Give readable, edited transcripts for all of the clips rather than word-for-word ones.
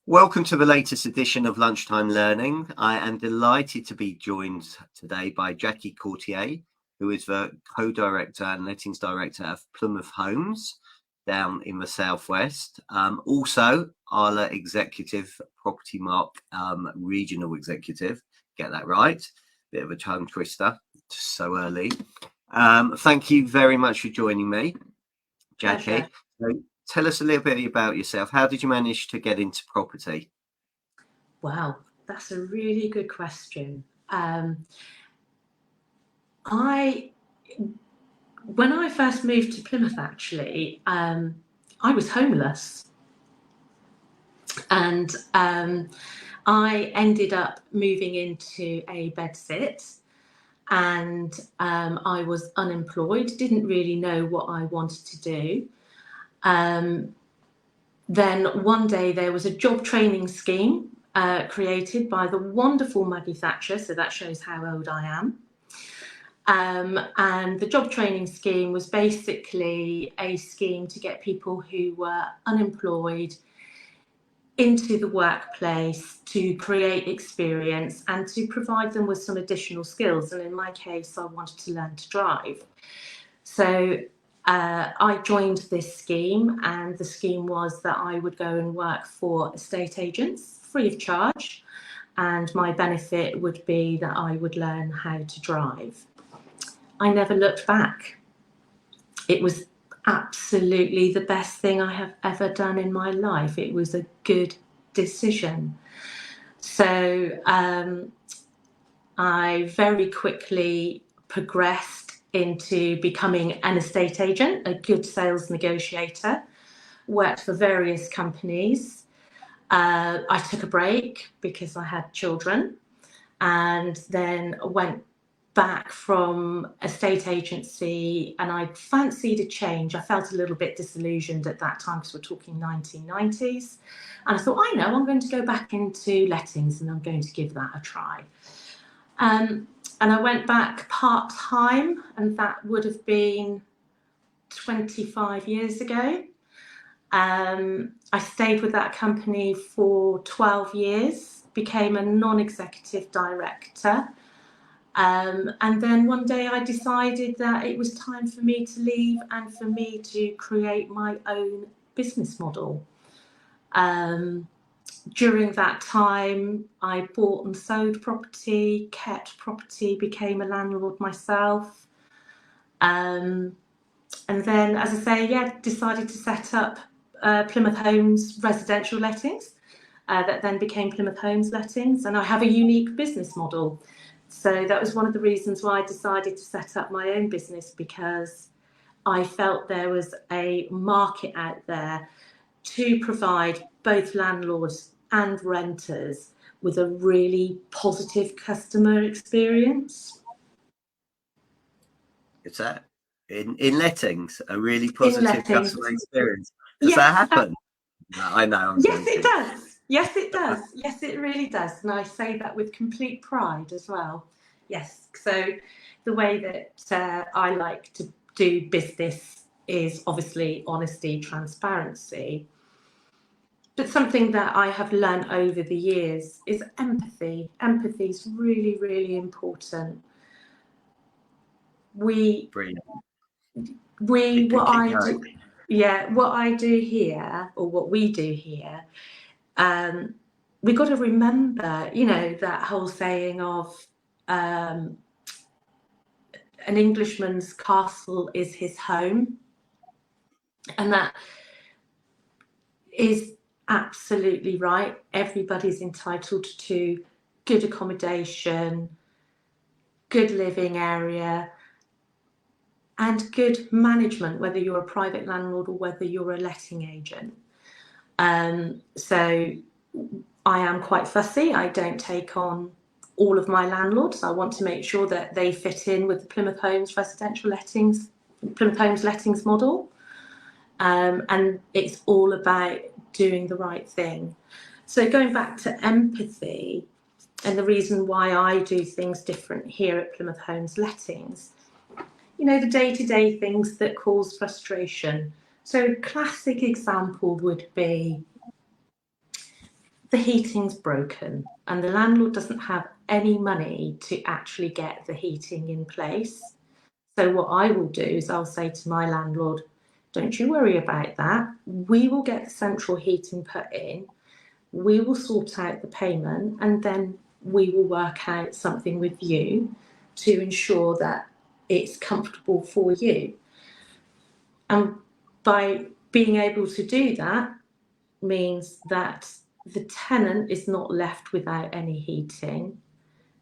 Welcome to the latest edition of Lunchtime Learning. I am delighted to be joined today by Jacqui Courtier, who is the co-director and lettings director of Plymouth Homes down in the southwest. Also, ARLA Executive Propertymark regional executive. Get that right. Bit of a tongue twister, so early. Thank you very much for joining me, Jacqui. Tell us a little bit about yourself. How did you manage to get into property? Wow, that's a really good question. When I first moved to Plymouth, actually, I was homeless. And I ended up moving into a bedsit, and I was unemployed, didn't really know what I wanted to do. Then one day there was a job training scheme created by the wonderful Maggie Thatcher, so that shows how old I am. And the job training scheme was basically a scheme to get people who were unemployed into the workplace to create experience and to provide them with some additional skills. And in my case, I wanted to learn to drive. So I joined this scheme, and the scheme was that I would go and work for estate agents free of charge, and my benefit would be that I would learn how to drive. I never looked back. It was absolutely the best thing I have ever done in my life. It was a good decision. So I very quickly progressed into becoming an estate agent, a good sales negotiator, worked for various companies. I took a break because I had children, and then went back from estate agency, and I fancied a change. I felt a little bit disillusioned at that time because we're talking 1990s. And I thought, I'm going to go back into lettings and I'm going to give that a try. And I went back part-time, and that would have been 25 years ago. I stayed with that company for 12 years, became a non-executive director. And then one day I decided that it was time for me to leave and for me to create my own business model. During that time, I bought and sold property, kept property, became a landlord myself. And then, as I say, decided to set up Plymouth Homes residential lettings. That then became Plymouth Homes Lettings, and I have a unique business model. So that was one of the reasons why I decided to set up my own business, because I felt there was a market out there to provide both landlords and renters with a really positive customer experience. Is that in lettings, a really positive customer experience? Does that happen? No, I know. Yes, it does. Yes, it does. Yes, it really does. And I say that with complete pride as well. Yes. So the way that I like to do business is obviously honesty, transparency. But something that I have learned over the years is empathy. Empathy is really, really important. What I do here, or what we do here, we've got to remember, that whole saying of an Englishman's castle is his home. And that is absolutely right. Everybody's entitled to good accommodation, good living area, and good management, whether you're a private landlord or whether you're a letting agent. So I am quite fussy. I don't take on all of my landlords. I want to make sure that they fit in with the Plymouth Homes residential lettings, Plymouth Homes lettings model. And it's all about doing the right thing. So going back to empathy, and the reason why I do things different here at Plymouth Homes Lettings, the day-to-day things that cause frustration. So a classic example would be the heating's broken and the landlord doesn't have any money to actually get the heating in place. So what I will do is I'll say to my landlord, don't you worry about that. We will get the central heating put in. We will sort out the payment, and then we will work out something with you to ensure that it's comfortable for you. And by being able to do that means that the tenant is not left without any heating,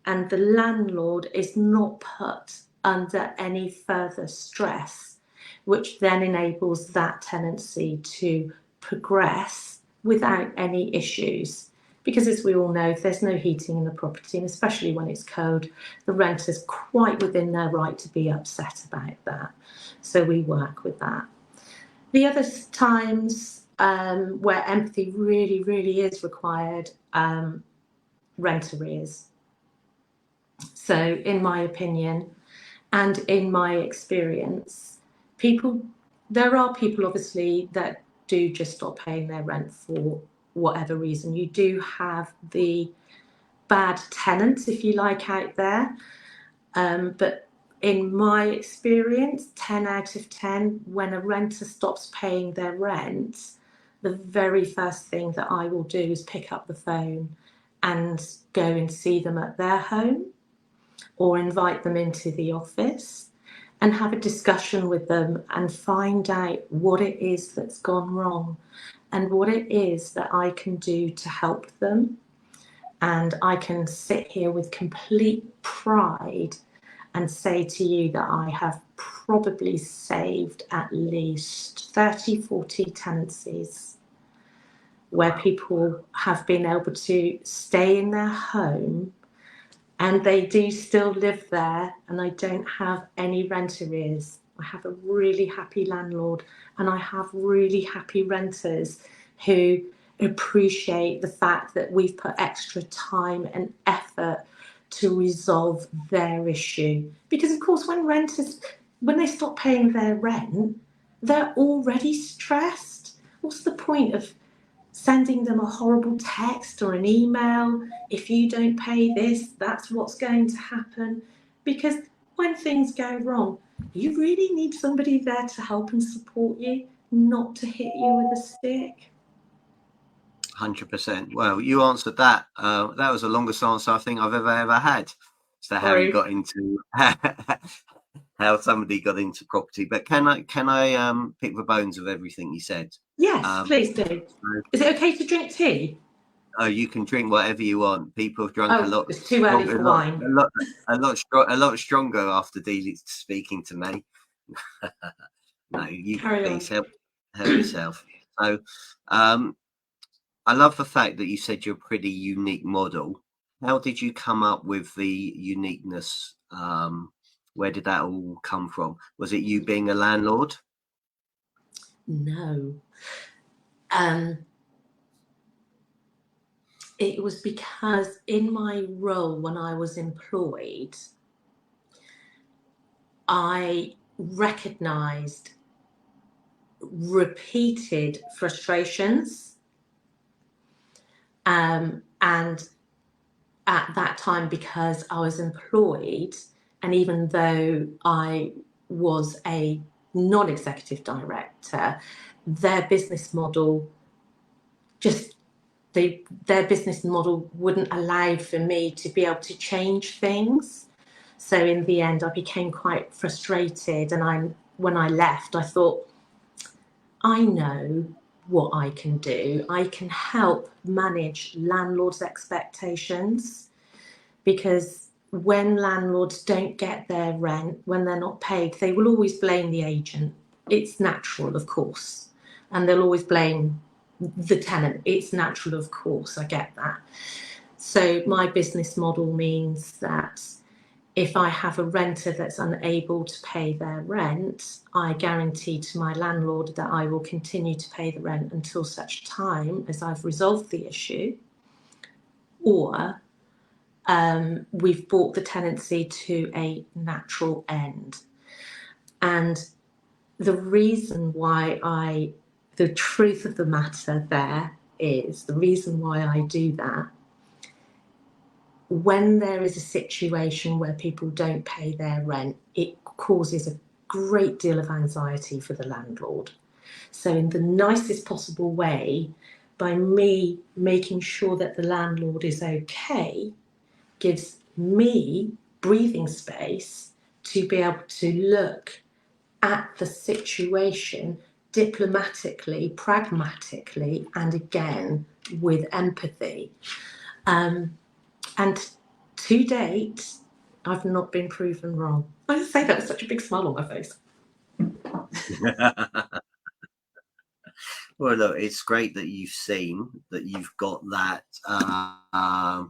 and the landlord is not put under any further stress, which then enables that tenancy to progress without any issues. Because as we all know, if there's no heating in the property, and especially when it's cold, the renter's quite within their right to be upset about that. So we work with that. The other times where empathy really, really is required, rent arrears. So in my opinion and in my experience, there are people obviously that do just stop paying their rent for whatever reason. You do have the bad tenants, if you like, out there. But in my experience, 10 out of 10, when a renter stops paying their rent, the very first thing that I will do is pick up the phone and go and see them at their home, or invite them into the office and have a discussion with them and find out what it is that's gone wrong and what it is that I can do to help them. And I can sit here with complete pride and say to you that I have probably saved at least 30, 40 tenancies where people have been able to stay in their home and they do still live there, and I don't have any rent arrears. I have a really happy landlord, and I have really happy renters who appreciate the fact that we've put extra time and effort to resolve their issue. Because of course, when they stop paying their rent, they're already stressed. What's the point of sending them a horrible text or an email? If you don't pay this, that's what's going to happen. Because when things go wrong, you really need somebody there to help and support you, not to hit you with a stick. 100%. Well, you answered that. That was the longest answer I think I've ever had. So how you got into how somebody got into property. But can I pick the bones of everything you said? Yes, please do. Is it okay to drink tea? Oh, you can drink whatever you want. People have drunk a lot. It's too early for wine. A lot stronger after speaking to me. No, you please help yourself. So, I love the fact that you said you're a pretty unique model. How did you come up with the uniqueness? Where did that all come from? Was it you being a landlord? No. It was because in my role when I was employed, I recognised repeated frustrations. And at that time, because I was employed, and even though I was a non-executive director, their business model their business model wouldn't allow for me to be able to change things. So in the end, I became quite frustrated, and when I left, I thought, I know what I can do. I can help manage landlords' expectations, because when landlords don't get their rent, when they're not paid, they will always blame the agent. It's natural, of course, and they'll always blame the tenant. It's natural, of course, I get that. So my business model means that if I have a renter that's unable to pay their rent, I guarantee to my landlord that I will continue to pay the rent until such time as I've resolved the issue, or we've brought the tenancy to a natural end. And the reason why the truth of the matter there is, the reason why I do that, when there is a situation where people don't pay their rent, it causes a great deal of anxiety for the landlord. So in the nicest possible way, by me making sure that the landlord is okay, gives me breathing space to be able to look at the situation diplomatically, pragmatically, and again with empathy. And to date, I've not been proven wrong. I just say that with such a big smile on my face. Well, look, it's great that you've seen that you've got that. I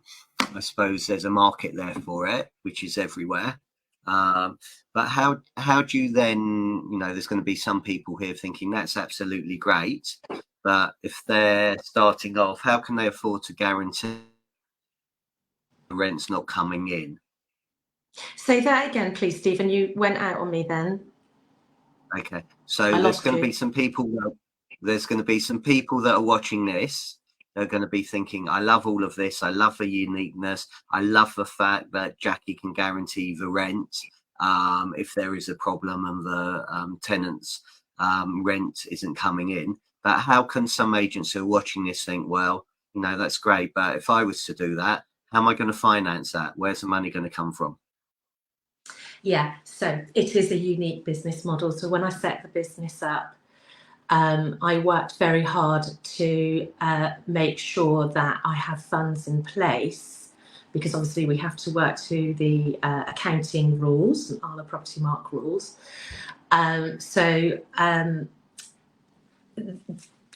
suppose there's a market there for it, which is everywhere. But how do you then, there's going to be some people here thinking that's absolutely great, but if they're starting off, how can they afford to guarantee the rent's not coming in? Say that again, please, Stephen. You went out on me then. Okay, so I there's lost going to you. be some people. There's going to be some people that are watching this. They're going to be thinking, I love all of this. I love the uniqueness. I love the fact that Jacqui can guarantee the rent if there is a problem and the tenant's rent isn't coming in. But how can some agents who are watching this think, well, that's great, but if I was to do that, how am I going to finance that? Where's the money going to come from? Yeah, so it is a unique business model. So when I set the business up, I worked very hard to make sure that I have funds in place, because obviously we have to work to the accounting rules and ARLA Propertymark rules.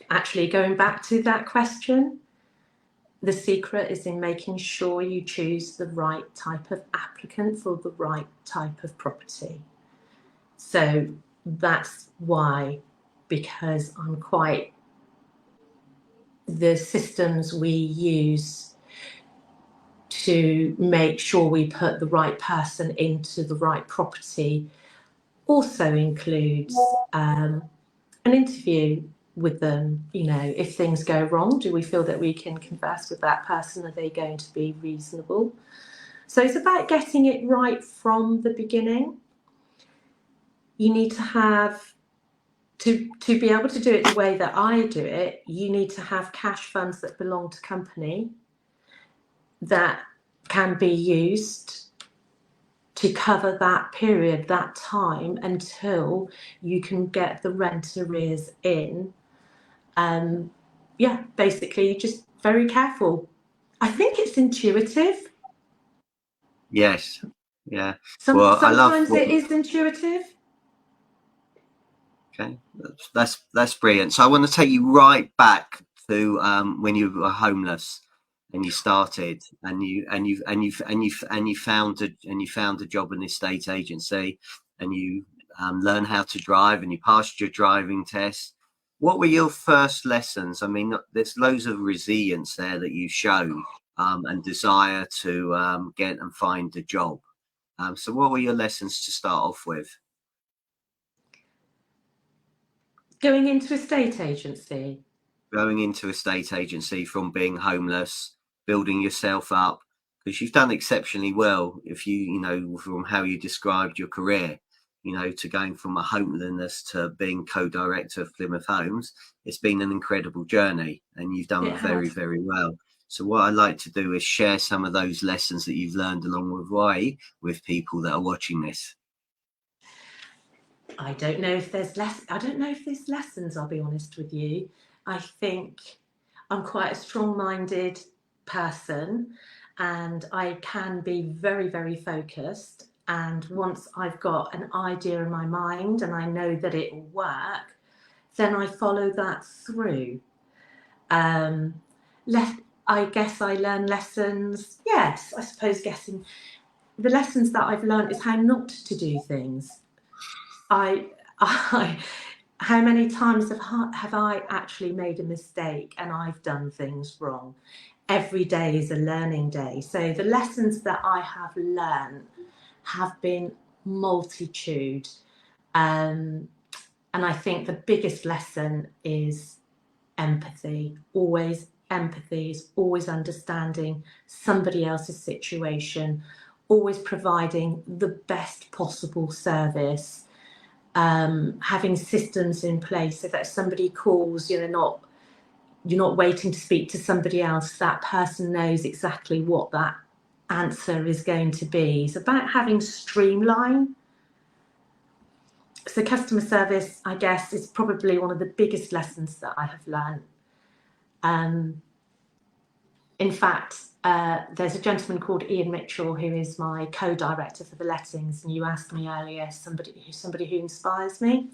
Actually, going back to that question, the secret is in making sure you choose the right type of applicant for the right type of property. So that's why, because the systems we use to make sure we put the right person into the right property also includes an interview with them. If things go wrong, do we feel that we can converse with that person? Are they going to be reasonable? So it's about getting it right from the beginning. You need to have, to be able to do it the way that I do it, you need to have cash funds that belong to company that can be used to cover that period, that time, until you can get the rent arrears in. Basically just very careful. I think it's intuitive. Yes. Yeah. Sometimes it is intuitive. Okay, that's brilliant. So I want to take you right back to when you were homeless and you started, and you found a job in an estate agency, and you learned how to drive, and you passed your driving test. What were your first lessons? I mean, there's loads of resilience there that you show and desire to get and find a job. So what were your lessons to start off with? Going into estate agency. Going into a state agency from being homeless, building yourself up, because you've done exceptionally well. If from how you described your career, to going from a homelessness to being co-director of Plymouth Homes, it's been an incredible journey, and you've done very, very well. So what I like to do is share some of those lessons that you've learned along the way with people that are watching this. I don't know if there's lessons, I'll be honest with you. I think I'm quite a strong-minded person, and I can be very, very focused. And once I've got an idea in my mind and I know that it will work, then I follow that through. I guess I learn lessons. Yes, I suppose the lessons that I've learned is how not to do things. How many times have I actually made a mistake and I've done things wrong? Every day is a learning day. So the lessons that I have learned have been multitude. And I think the biggest lesson is empathy. Always empathy is always understanding somebody else's situation, always providing the best possible service, having systems in place so that if somebody calls, you're not waiting to speak to somebody else. That person knows exactly what that answer is going to be. It's about having streamline. So customer service, I guess, is probably one of the biggest lessons that I have learned. In fact, there's a gentleman called Ian Mitchell who is my co-director for the lettings, and you asked me earlier somebody who inspires me,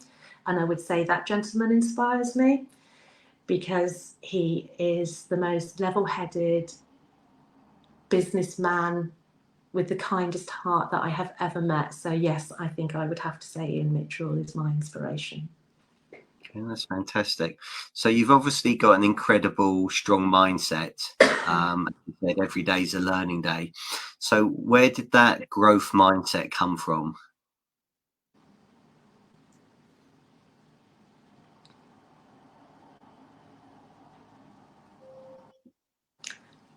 and I would say that gentleman inspires me because he is the most level-headed businessman with the kindest heart that I have ever met. So yes, I think I would have to say Ian Mitchell is my inspiration. Okay, that's fantastic. So you've obviously got an incredible, strong mindset. Every day is a learning day. So where did that growth mindset come from?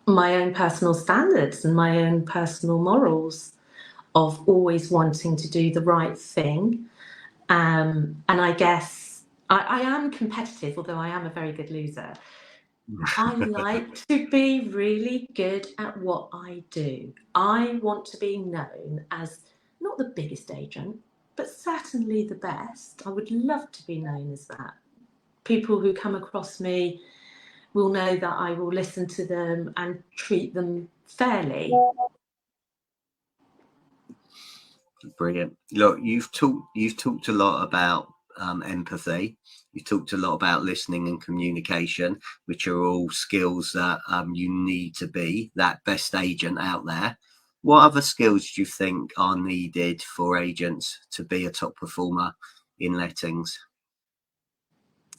My own personal standards and my own personal morals of always wanting to do the right thing. And I guess I am competitive, although I am a very good loser. I like to be really good at what I do. I want to be known as not the biggest agent, but certainly the best. I would love to be known as that. People who come across me will know that I will listen to them and treat them fairly. Brilliant. Look, you've talked a lot about empathy. You've talked a lot about listening and communication, which are all skills that you need to be that best agent out there. What other skills do you think are needed for agents to be a top performer in lettings,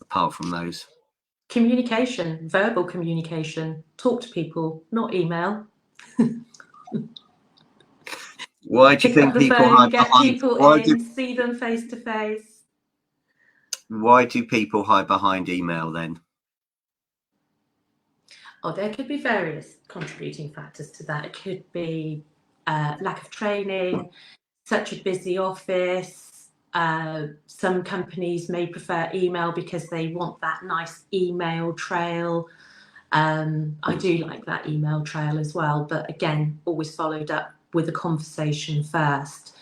apart from those? Communication, verbal communication, talk to people, not email. Why do you think people hide behind? See them face to face. Why do people hide behind email then? Oh, there could be various contributing factors to that. It could be lack of training, such a busy office. Some companies may prefer email because they want that nice email trail. I do like that email trail as well, but again, always followed up with a conversation first.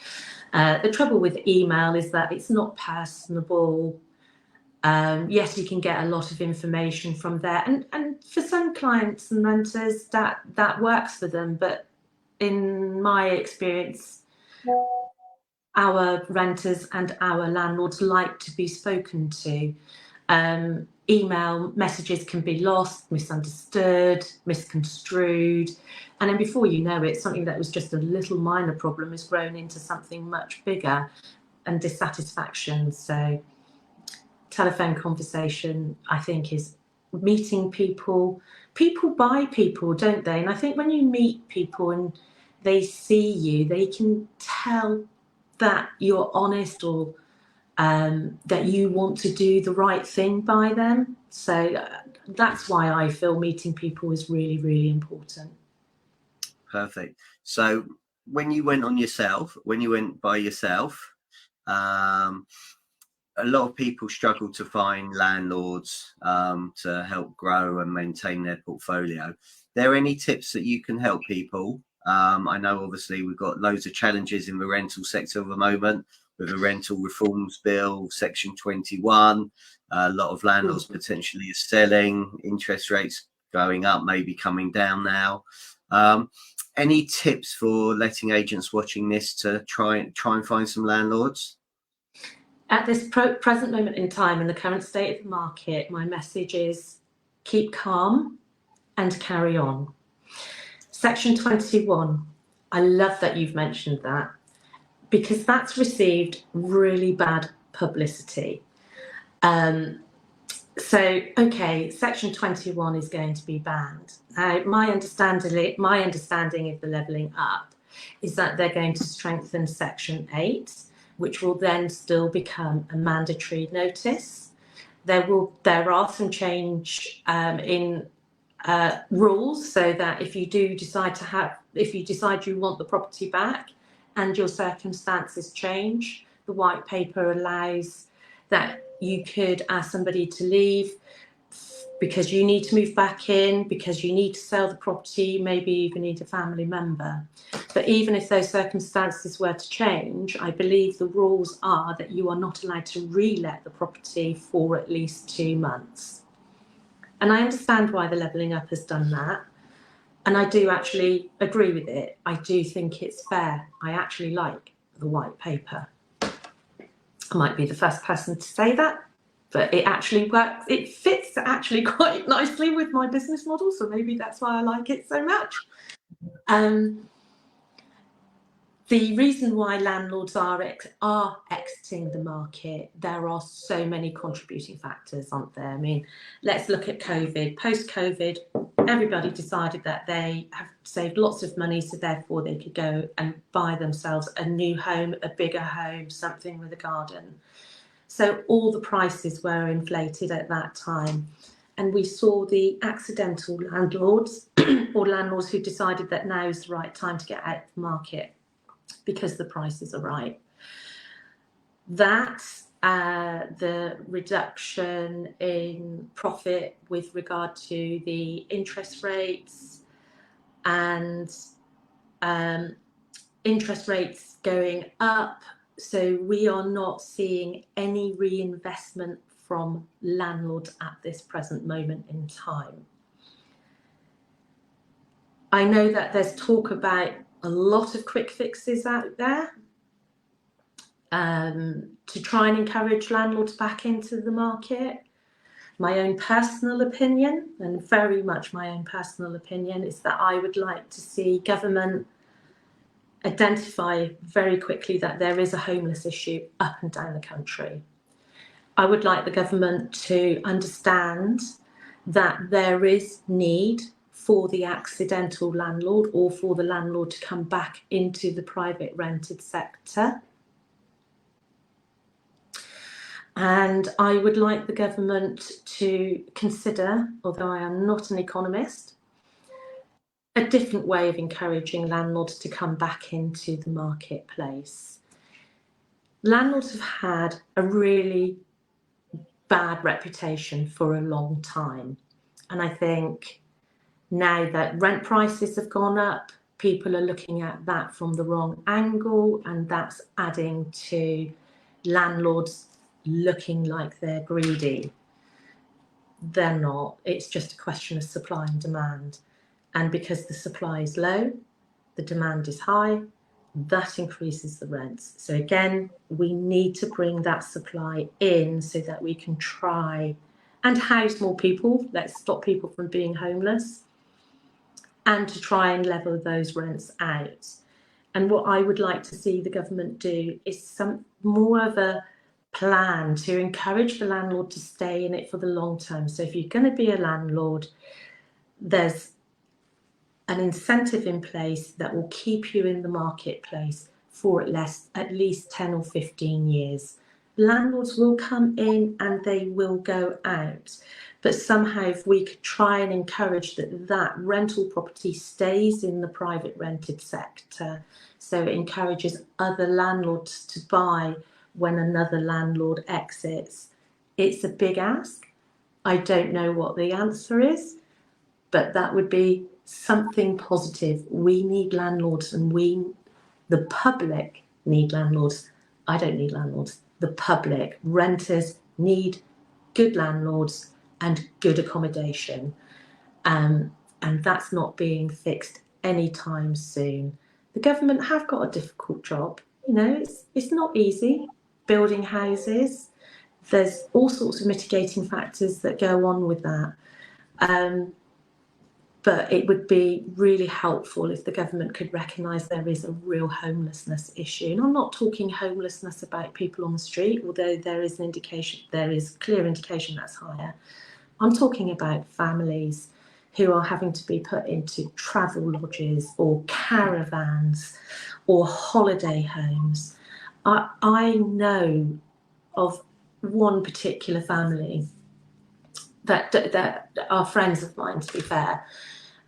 The trouble with email is that it's not personable. Yes, you can get a lot of information from there, and for some clients and renters that works for them, but in my experience, our renters and our landlords like to be spoken to. Email messages can be lost, misunderstood, misconstrued, and then before you know it, something that was just a little minor problem has grown into something much bigger, and dissatisfaction. So telephone conversation, I think, is meeting people. People buy people, don't they? And I think when you meet people and they see you, they can tell that you're honest, or that you want to do the right thing by them. So that's why I feel meeting people is really, really important. Perfect. So when you went by yourself, a lot of people struggle to find landlords to help grow and maintain their portfolio. Are there any tips that you can help people? I know obviously we've got loads of challenges in the rental sector at the moment with the rental reforms bill, section 21. A lot of landlords potentially are selling, interest rates going up, maybe coming down now. Any tips for letting agents watching this to try and find some landlords? At this present moment in time, in the current state of the market, my message is keep calm and carry on. Section 21, I love that you've mentioned that, because that's received really bad publicity. So, okay, Section 21 is going to be banned. My understanding of the levelling up is that they're going to strengthen Section 8, which will then still become a mandatory notice. there are some change in rules, so that if you decide you want the property back and your circumstances change, the white paper allows that you could ask somebody to leave because you need to move back in, because you need to sell the property, maybe even need a family member. But even if those circumstances were to change, I believe the rules are that you are not allowed to re-let the property for at least 2 months. And I understand why the Levelling Up has done that. And I do actually agree with it. I do think it's fair. I actually like the white paper. I might be the first person to say that, but it actually works. It fits actually quite nicely with my business model. So maybe that's why I like it so much. The reason why landlords are exiting the market, there are so many contributing factors, aren't there? I mean, let's look at COVID. Post-COVID, everybody decided that they have saved lots of money, so therefore they could go and buy themselves a new home, a bigger home, something with a garden. So all the prices were inflated at that time. And we saw the accidental landlords or landlords who decided that now is the right time to get out of the market because the prices are right. That's the reduction in profit with regard to the interest rates and interest rates going up. So we are not seeing any reinvestment from landlords at this present moment in time. I know that there's talk about a lot of quick fixes out there to try and encourage landlords back into the market. My own personal opinion, and very much my own personal opinion, is that I would like to see government identify very quickly that there is a homeless issue up and down the country. I would like the government to understand that there is need for the accidental landlord or for the landlord to come back into the private rented sector. And I would like the government to consider, although I am not an economist, a different way of encouraging landlords to come back into the marketplace. Landlords have had a really bad reputation for a long time. And I think now that rent prices have gone up, people are looking at that from the wrong angle, and that's adding to landlords looking like they're greedy. They're not. It's just a question of supply and demand. And because the supply is low, the demand is high, that increases the rents. So again, we need to bring that supply in so that we can try and house more people. Let's stop people from being homeless, and to try and level those rents out. And what I would like to see the government do is some more of a plan to encourage the landlord to stay in it for the long term. So if you're going to be a landlord, there's an incentive in place that will keep you in the marketplace for at least 10 or 15 years. Landlords will come in and they will go out. But somehow if we could try and encourage that rental property stays in the private rented sector, so it encourages other landlords to buy when another landlord exits. It's a big ask. I don't know what the answer is, but that would be something positive. We need landlords, and the public need landlords. I don't need landlords. The public, renters, need good landlords and good accommodation. And that's not being fixed anytime soon. The government have got a difficult job. You know, it's not easy building houses. There's all sorts of mitigating factors that go on with that. But it would be really helpful if the government could recognise there is a real homelessness issue. And I'm not talking homelessness about people on the street, although there is clear indication that's higher. I'm talking about families who are having to be put into travel lodges or caravans or holiday homes. I know of one particular family that are friends of mine, to be fair.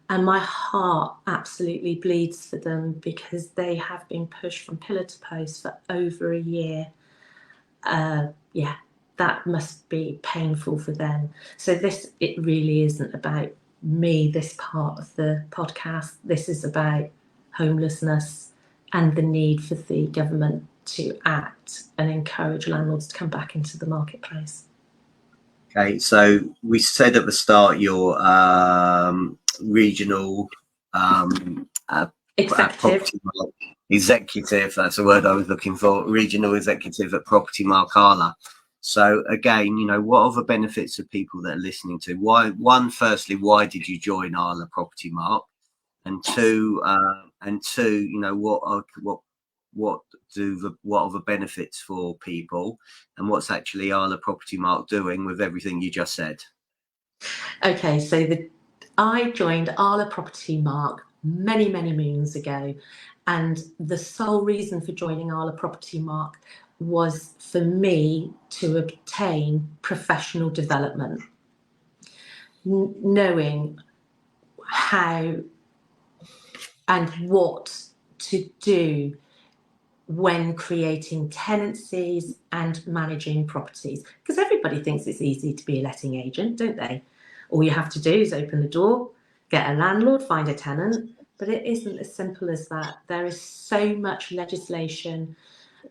And my heart absolutely bleeds for them because they have been pushed from pillar to post for over a year. Yeah, that must be painful for them. So it really isn't about me, this part of the podcast. This is about homelessness and the need for the government to act and encourage landlords to come back into the marketplace. Okay, so we said at the start your regional Executive. executive, that's the word I was looking for, regional executive at Propertymark ARLA. So again, you know, what are the benefits of people that are listening to? Firstly, why did you join ARLA Propertymark? And two, you know, what are the benefits for people, and what's actually ARLA Propertymark doing with everything you just said? Okay, so I joined ARLA Propertymark many moons ago, and the sole reason for joining ARLA Propertymark was for me to obtain professional development, knowing how and what to do when creating tenancies and managing properties, because everybody thinks it's easy to be a letting agent, don't they? All you have to do is open the door, get a landlord, find a tenant, but it isn't as simple as that. There is so much legislation,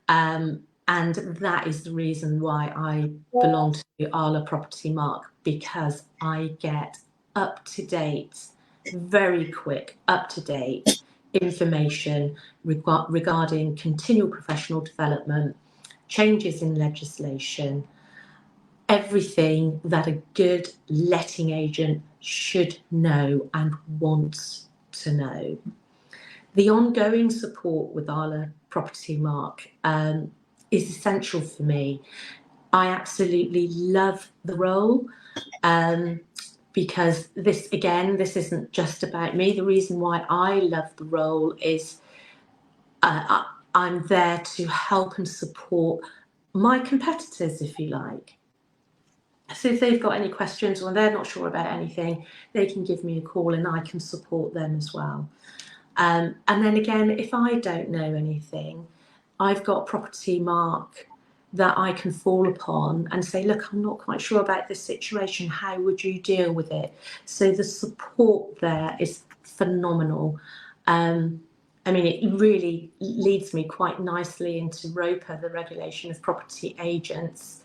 and that is the reason why I belong to ARLA Propertymark, because I get up-to-date, very quick, up-to-date information regarding continual professional development, changes in legislation, everything that a good letting agent should know and wants to know. The ongoing support with ARLA Propertymark is essential for me. I absolutely love the role, because this isn't just about me. The reason why I love the role is I'm there to help and support my competitors, if you like. So if they've got any questions or they're not sure about anything, they can give me a call and I can support them as well. And then again, if I don't know anything, I've got Propertymark that I can fall upon and say, look, I'm not quite sure about this situation. How would you deal with it? So the support there is phenomenal. I mean, it really leads me quite nicely into ROPA, the Regulation of Property Agents.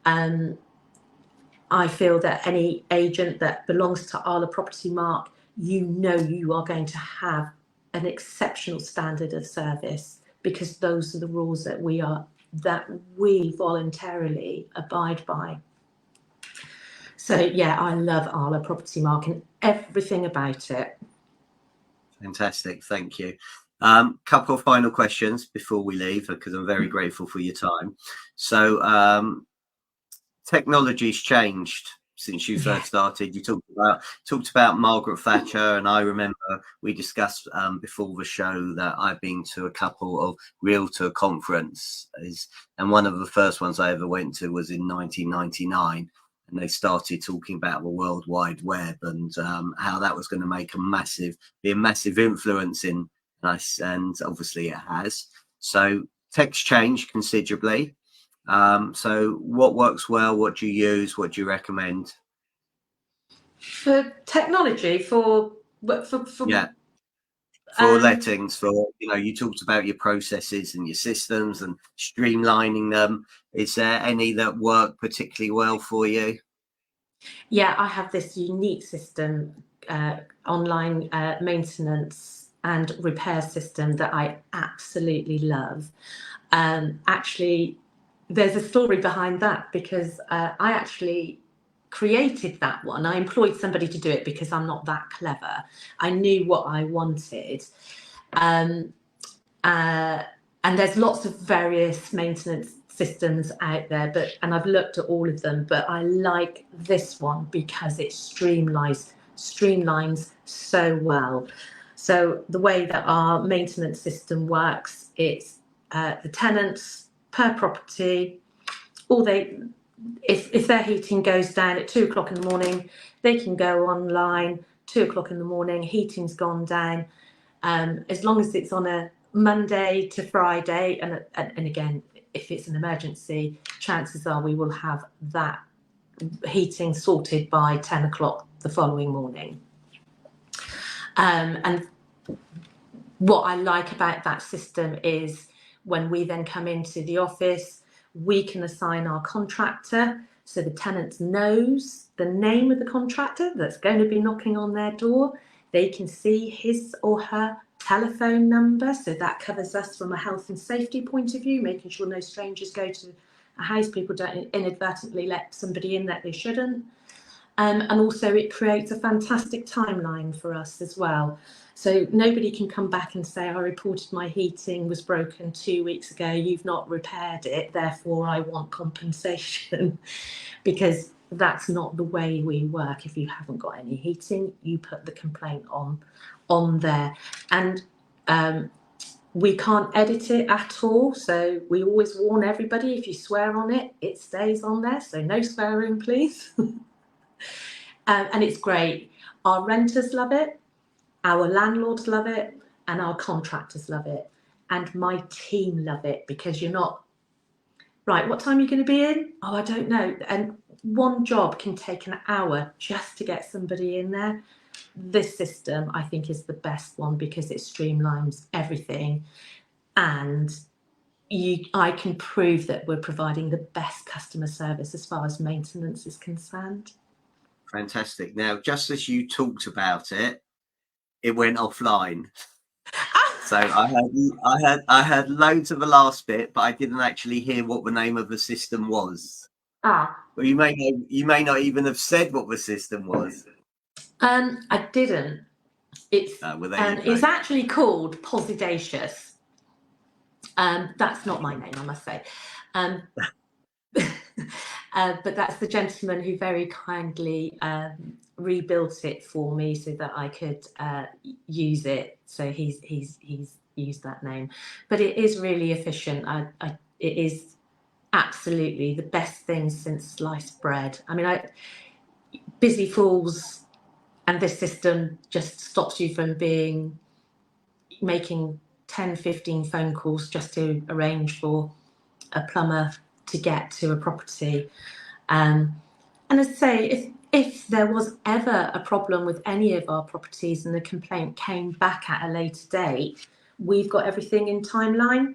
I feel that any agent that belongs to ARLA Propertymark, you know you are going to have an exceptional standard of service, because those are the rules that we voluntarily abide by. So yeah, I love ARLA Propertymark and everything about it. Fantastic, thank you. Couple of final questions before we leave, because I'm very grateful for your time. So technology's changed since you first started. You talked about Margaret Thatcher, and I remember we discussed before the show that I've been to a couple of realtor conferences, and one of the first ones I ever went to was in 1999, and they started talking about the World Wide Web and how that was going to make be a massive influence in us, and obviously it has. So tech's changed considerably. So what works well? What do you use? What do you recommend? For technology, for lettings, you talked about your processes and your systems and streamlining them. Is there any that work particularly well for you? Yeah, I have this unique system, online maintenance and repair system that I absolutely love. Actually, there's a story behind that, because I actually created that one. I employed somebody to do it because I'm not that clever. I knew what I wanted. And there's lots of various maintenance systems out there, and I've looked at all of them, but I like this one because it streamlines so well. So the way that our maintenance system works, it's the tenants per property, if their heating goes down at 2 o'clock in the morning, they can go online, 2 o'clock in the morning, heating's gone down. As long as it's on a Monday to Friday, and again, if it's an emergency, chances are we will have that heating sorted by 10 o'clock the following morning. And what I like about that system is when we then come into the office, we can assign our contractor, so the tenant knows the name of the contractor that's going to be knocking on their door. They can see his or her telephone number, so that covers us from a health and safety point of view, making sure no strangers go to a house, people don't inadvertently let somebody in that they shouldn't. And also it creates a fantastic timeline for us as well. So nobody can come back and say, I reported my heating was broken 2 weeks ago, you've not repaired it, therefore I want compensation. Because that's not the way we work. If you haven't got any heating, you put the complaint on there. And we can't edit it at all. So we always warn everybody, if you swear on it, it stays on there. So no swearing, please. And it's great. Our renters love it, our landlords love it, and our contractors love it. And my team love it, because you're not, right, what time are you going to be in? Oh, I don't know. And one job can take an hour just to get somebody in there. This system, I think, is the best one because it streamlines everything. And I can prove that we're providing the best customer service as far as maintenance is concerned. Fantastic. Now, just as you talked about it, it went offline. So I heard loads of the last bit, but I didn't actually hear what the name of the system was. Well, you may not even have said what the system was. I didn't. It's it's actually called Posidacious. That's not my name, I must say. But that's the gentleman who very kindly rebuilt it for me so that I could use it. So he's used that name. But it is really efficient. It is absolutely the best thing since sliced bread. I mean, busy falls, and this system just stops you from making 10, 15 phone calls just to arrange for a plumber to get to a property. And as I say, if there was ever a problem with any of our properties and the complaint came back at a later date, we've got everything in timeline.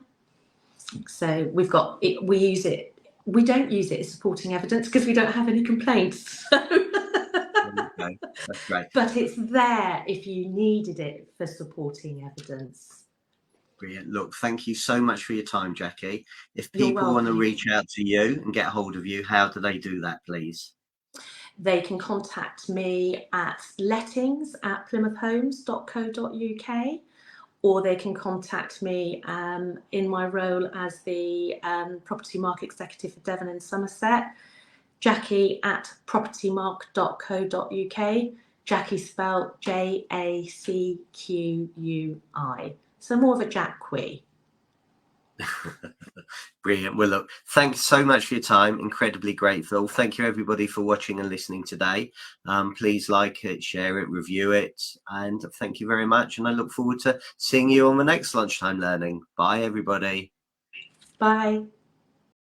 So we've got it, we use it. We don't use it as supporting evidence because we don't have any complaints. Okay, that's great. But it's there if you needed it for supporting evidence. Brilliant. Look, thank you so much for your time, Jacqui. If people want to reach out to you and get hold of you, how do they do that, please? They can contact me at lettings@plymouthhomes.co.uk, or they can contact me in my role as the Propertymark Executive for Devon and Somerset, Jacqui@propertymark.co.uk. Jacqui spelled Jacqui. So more of a Jacqui. Brilliant. Well, look, thanks so much for your time. Incredibly grateful. Thank you, everybody, for watching and listening today. Please like it, share it, review it. And thank you very much. And I look forward to seeing you on the next Lunchtime Learning. Bye, everybody. Bye.